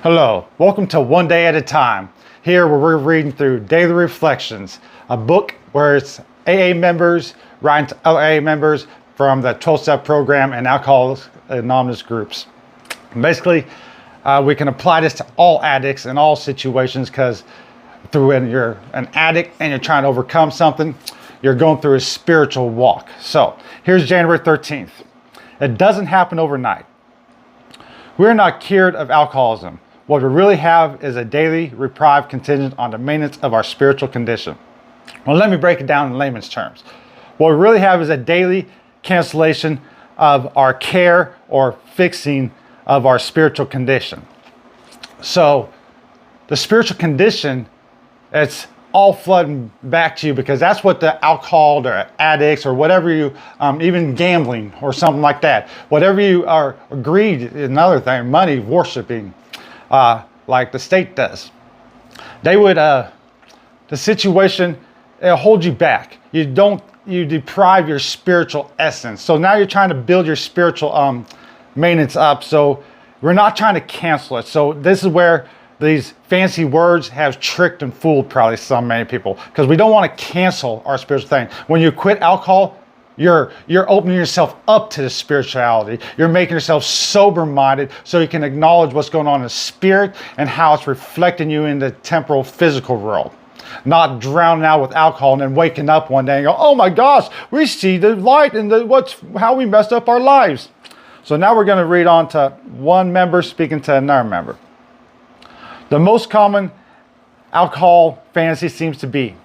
Hello, welcome to One Day at a Time. Here where we're reading through Daily Reflections, a book where it's AA members writing to AA members from the 12-step program and Alcoholics Anonymous groups. Basically, we can apply this to all addicts in all situations because when you're an addict and you're trying to overcome something, you're going through a spiritual walk. So here's January 13th. It doesn't happen overnight. We're not cured of alcoholism. What we really have is a daily reprieve contingent on the maintenance of our spiritual condition. Well, let me break it down in layman's terms. What we really have is a daily cancellation of our care or fixing of our spiritual condition. So the spiritual condition, it's all flooding back to you because that's what the alcohol or addicts or whatever you, even gambling or something like that, whatever you are, greed is another thing, money, worshiping, like the state does. They would, the situation, it'll hold you back. You deprive your spiritual essence. So now you're trying to build your spiritual maintenance up. So we're not trying to cancel it. So this is where these fancy words have tricked and fooled probably many people, because we don't want to cancel our spiritual thing. When you quit alcohol, you're opening yourself up to the spirituality. You're making yourself sober-minded so you can acknowledge what's going on in the spirit and how it's reflecting you in the temporal physical world. Not drowning out with alcohol and then waking up one day and go, oh my gosh, we see the light and how we messed up our lives. So now we're going to read on to one member speaking to another member. The most common alcohol fantasy seems to be,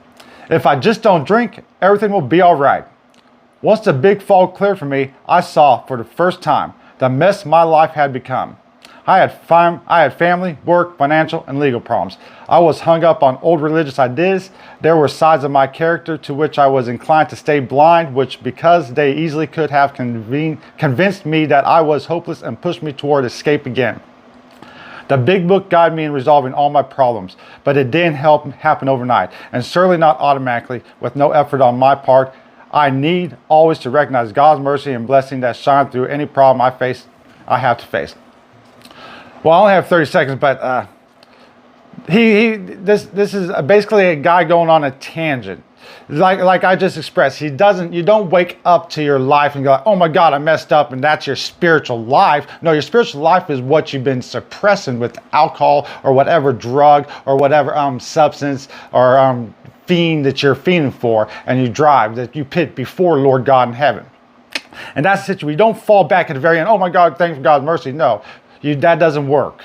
if I just don't drink, everything will be all right. Once the big fog cleared for me, I saw for the first time the mess my life had become. I had family, work, financial, and legal problems. I was hung up on old religious ideas. There were sides of my character to which I was inclined to stay blind, which because they easily could have convinced me that I was hopeless and pushed me toward escape again. The big book guided me in resolving all my problems, but it didn't happen overnight, and certainly not automatically, with no effort on my part. I need always to recognize God's mercy and blessing that shine through any problem I have to face. Well, I only have 30 seconds, but this is basically a guy going on a tangent. Like I just expressed, you don't wake up to your life and go, oh my God, I messed up, and that's your spiritual life. No, your spiritual life is what you've been suppressing with alcohol or whatever drug or whatever substance or fiend that you're fiending for, and you drive, that you pit before Lord God in heaven. And that's the situation. You don't fall back at the very end, oh my God, thanks for God's mercy. No, that doesn't work.